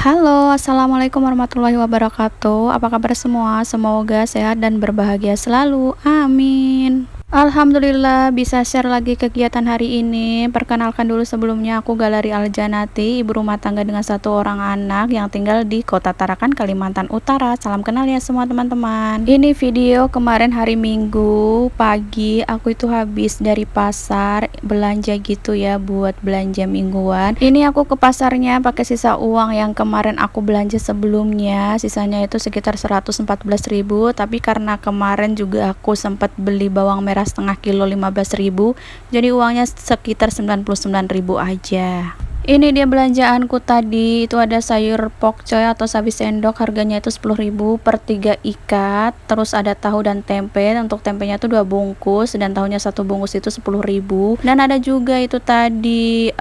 Halo, assalamualaikum warahmatullahi wabarakatuh. Apa kabar semua? Semoga sehat dan berbahagia selalu. Amin. Alhamdulillah bisa share lagi kegiatan hari ini. Perkenalkan dulu sebelumnya, aku Galeri Aljanati, ibu rumah tangga dengan satu orang anak yang tinggal di Kota Tarakan, Kalimantan Utara. Salam kenal ya semua teman-teman. Ini video kemarin hari Minggu pagi, aku itu habis dari pasar belanja gitu ya, buat belanja mingguan. Ini aku ke pasarnya pakai sisa uang yang kemarin aku belanja sebelumnya. Sisanya itu sekitar 114.000, tapi karena kemarin juga aku sempat beli bawang merah setengah kilo 15.000, jadi uangnya sekitar 99.000 aja. Ini dia belanjaanku tadi. Itu ada sayur pokcoy atau sawi sendok, harganya itu 10.000 per 3 ikat. Terus ada tahu dan tempe. Untuk tempenya itu 2 bungkus dan tahunya 1 bungkus itu 10.000. Dan ada juga itu tadi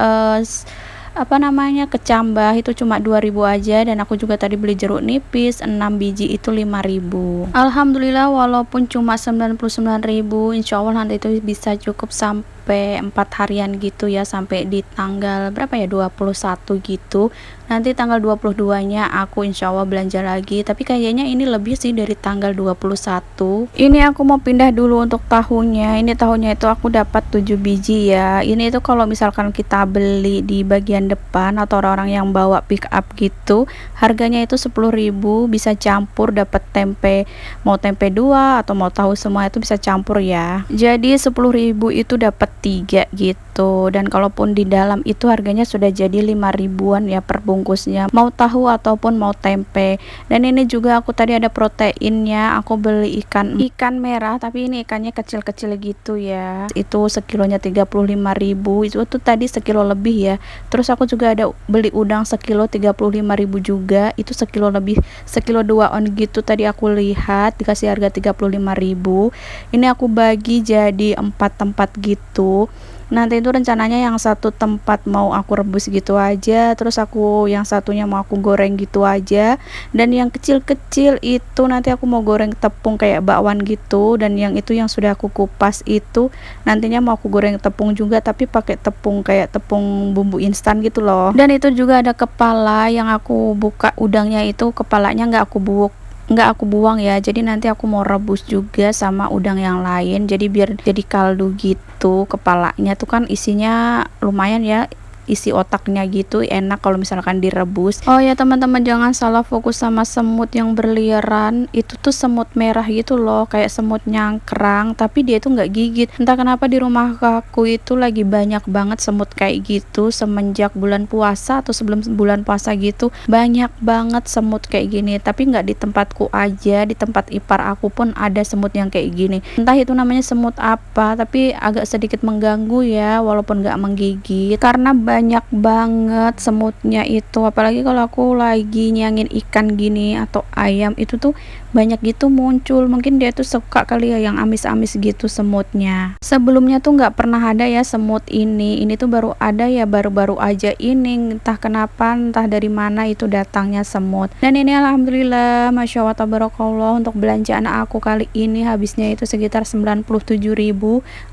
kecambah, itu cuma 2.000 aja. Dan aku juga tadi beli jeruk nipis 6 biji itu 5.000. Alhamdulillah walaupun cuma 99.000, insya Allah nanti itu bisa cukup sampai 4 harian gitu ya, sampai di tanggal berapa ya, 21 gitu. Nanti tanggal 22 nya aku insya Allah belanja lagi, tapi kayaknya ini lebih sih dari tanggal 21. Ini aku mau pindah dulu untuk tahunya. Ini tahunya itu aku dapat 7 biji ya. Ini itu kalau misalkan kita beli di bagian depan atau orang-orang yang bawa pick up gitu, harganya itu 10.000, bisa campur, dapat tempe, mau tempe 2 atau mau tahu semua itu bisa campur ya. Jadi 10.000 itu dapat 3 gitu. Dan kalaupun di dalam itu harganya sudah jadi 5.000-an ya per bungkusnya, mau tahu ataupun mau tempe. Dan ini juga aku tadi ada proteinnya, aku beli ikan merah, tapi ini ikannya kecil-kecil gitu ya. Itu sekilonya 35.000, itu tuh tadi sekilo lebih ya. Terus aku juga ada beli udang sekilo 35.000 juga, itu sekilo lebih, sekilo 2 on gitu tadi aku lihat, dikasih harga 35.000. Ini aku bagi jadi 4 tempat gitu. Nanti itu rencananya yang satu tempat mau aku rebus gitu aja, terus aku yang satunya mau aku goreng gitu aja, dan yang kecil-kecil itu nanti aku mau goreng tepung kayak bakwan gitu. Dan yang itu yang sudah aku kupas itu nantinya mau aku goreng tepung juga, tapi pakai tepung kayak tepung bumbu instan gitu loh. Dan itu juga ada kepala yang aku buka udangnya, itu kepalanya nggak aku buang ya, jadi nanti aku mau rebus juga sama udang yang lain, jadi biar jadi kaldu gitu. Kepalanya tuh kan isinya lumayan ya, isi otaknya gitu, enak kalau misalkan direbus. Oh ya teman-teman, jangan salah fokus sama semut yang berliaran. Itu tuh semut merah gitu loh, kayak semut nyangkrang, tapi dia itu nggak gigit. Entah kenapa di rumah aku itu lagi banyak banget semut kayak gitu semenjak bulan puasa atau sebelum bulan puasa gitu, banyak banget semut kayak gini. Tapi nggak di tempatku aja, di tempat ipar aku pun ada semut yang kayak gini. Entah itu namanya semut apa, tapi agak sedikit mengganggu ya, walaupun nggak menggigit, karena banyak banget semutnya itu. Apalagi kalau aku lagi nyangin ikan gini atau ayam, itu tuh banyak gitu muncul. Mungkin dia tuh suka kali ya yang amis-amis gitu semutnya. Sebelumnya tuh nggak pernah ada ya semut ini tuh baru ada ya, baru-baru aja ini, entah kenapa, entah dari mana itu datangnya semut. Dan ini alhamdulillah, masya Allah tabarakallah, untuk belanjaan aku kali ini habisnya itu sekitar 97.000.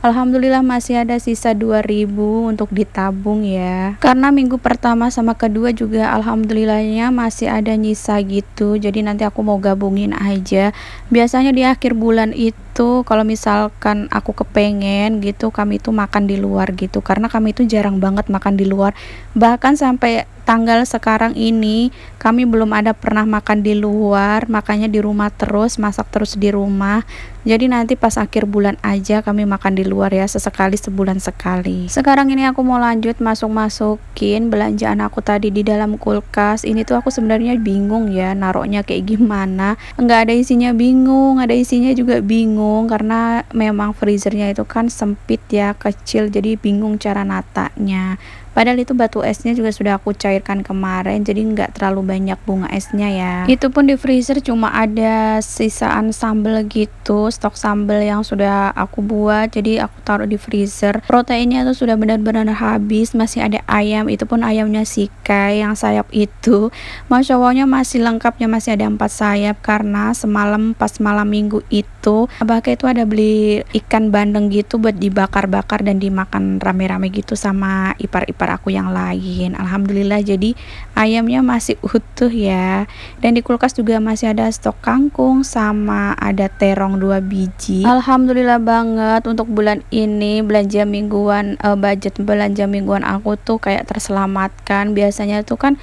Alhamdulillah masih ada sisa 2.000 untuk ditabung ya, karena minggu pertama sama kedua juga alhamdulillahnya masih ada nyisa gitu. Jadi nanti aku mau gabungin aja. Biasanya di akhir bulan itu kalau misalkan aku kepengen gitu, kami itu makan di luar gitu, karena kami itu jarang banget makan di luar. Bahkan sampai tanggal sekarang ini kami belum ada pernah makan di luar, makanya di rumah terus, masak terus di rumah. Jadi nanti pas akhir bulan aja kami makan di luar ya, sesekali sebulan sekali. Sekarang ini aku mau lanjut masukin belanjaan aku tadi di dalam kulkas. Ini tuh aku sebenarnya bingung ya naroknya kayak gimana. Nggak ada isinya bingung, ada isinya juga bingung, karena memang freezernya itu kan sempit ya, kecil, jadi bingung cara natanya. Padahal itu batu esnya juga sudah aku cairkan kemarin, jadi nggak terlalu banyak bunga esnya ya. Itu pun di freezer cuma ada sisaan sambal gitu, stok sambal yang sudah aku buat, jadi aku taruh di freezer. Proteinnya tuh sudah benar-benar habis. Masih ada ayam, itu pun ayamnya sikai yang sayap itu, masya Allahnya masih lengkapnya, masih ada 4 sayap. Karena semalam pas malam minggu itu abah itu ada beli ikan bandeng gitu buat dibakar-bakar dan dimakan rame-rame gitu sama ipar-ipar koper aku yang lain. Alhamdulillah, jadi ayamnya masih utuh ya. Dan di kulkas juga masih ada stok kangkung sama ada terong 2 biji. Alhamdulillah banget untuk bulan ini belanja mingguan, budget belanja mingguan aku tuh kayak terselamatkan. Biasanya tuh kan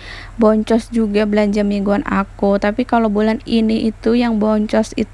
boncos juga belanja mingguan aku, tapi kalau bulan ini itu yang boncos itu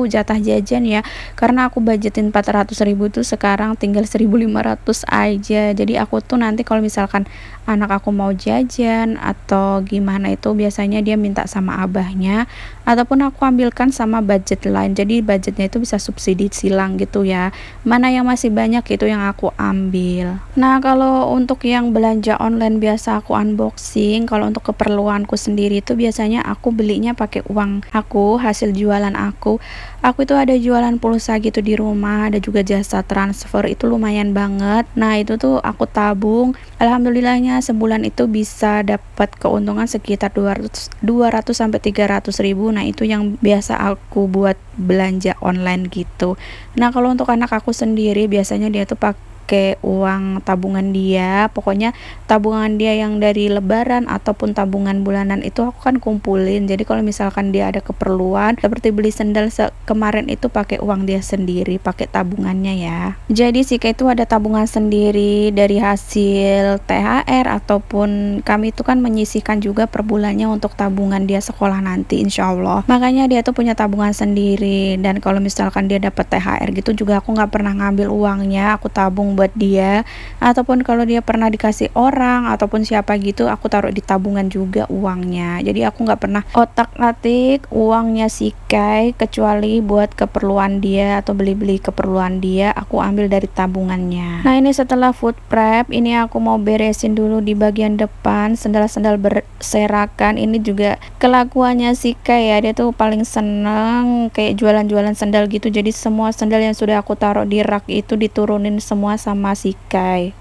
jatah jajan ya, karena aku budgetin 400.000 tuh sekarang tinggal 1.500 aja. Jadi aku tuh nanti kalau misalkan anak aku mau jajan atau gimana itu biasanya dia minta sama abahnya ataupun aku ambilkan sama budget lain, jadi budgetnya itu bisa subsidi silang gitu ya, mana yang masih banyak itu yang aku ambil. Nah, kalau untuk yang belanja online biasa aku unboxing, kalau untuk keperluanku sendiri itu biasanya aku belinya pakai uang aku, hasil jualan aku itu ada jualan pulsa gitu di rumah, ada juga jasa transfer, itu lumayan banget. Nah, itu tuh aku tabung, alhamdulillahnya sebulan itu bisa dapat keuntungan sekitar 200 sampai 300.000. Nah, itu yang biasa aku buat belanja online gitu. Nah, kalau untuk anak aku sendiri biasanya dia tuh pakai uang tabungan dia, pokoknya tabungan dia yang dari lebaran ataupun tabungan bulanan itu aku kan kumpulin. Jadi kalau misalkan dia ada keperluan seperti beli sendal kemarin itu pakai uang dia sendiri, pakai tabungannya ya. Jadi Sika itu ada tabungan sendiri dari hasil THR ataupun kami itu kan menyisihkan juga per bulannya untuk tabungan dia sekolah nanti insya Allah. Makanya dia tuh punya tabungan sendiri, dan kalau misalkan dia dapat THR gitu juga aku nggak pernah ngambil uangnya, aku tabung buat dia, ataupun kalau dia pernah dikasih orang ataupun siapa gitu aku taruh di tabungan juga uangnya. Jadi aku nggak pernah otak-atik uangnya si Kai, kecuali buat keperluan dia atau beli-beli keperluan dia aku ambil dari tabungannya. Nah, ini setelah food prep, ini aku mau beresin dulu di bagian depan sendal-sendal berserakan. Ini juga kelakuannya si Kai ya, dia tuh paling seneng kayak jualan-jualan sendal gitu. Jadi semua sendal yang sudah aku taruh di rak itu diturunin semua sama si Kai.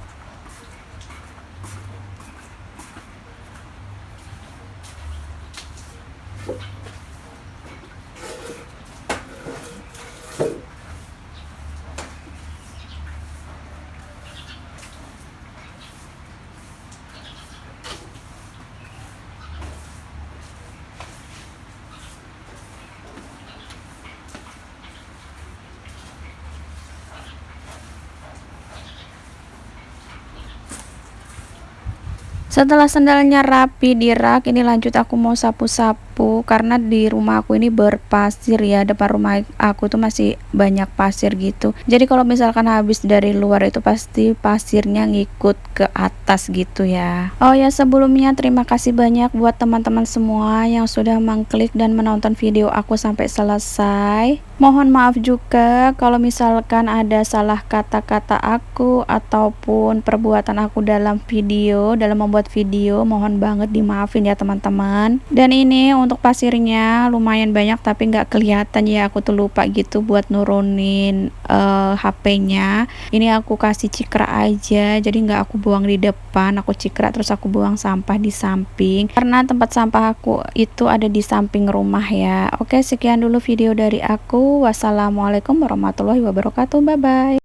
Setelah sendalnya rapi di rak, ini lanjut aku mau sapu-sapu karena di rumah aku ini berpasir ya, depan rumah aku tuh masih banyak pasir gitu. Jadi kalau misalkan habis dari luar itu pasti pasirnya ngikut ke atas gitu ya. Oh ya, sebelumnya terima kasih banyak buat teman-teman semua yang sudah mengklik dan menonton video aku sampai selesai. Mohon maaf juga kalau misalkan ada salah kata-kata aku ataupun perbuatan aku dalam membuat video, mohon banget dimaafin ya teman-teman. Dan ini untuk pasirnya lumayan banyak tapi nggak kelihatan ya, aku tuh lupa gitu buat nurunin HP-nya. Ini aku kasih cikra aja, jadi nggak aku buang di depan, aku cikra terus aku buang sampah di samping karena tempat sampah aku itu ada di samping rumah ya. Oke, sekian dulu video dari aku. Wassalamualaikum warahmatullahi wabarakatuh. Bye bye.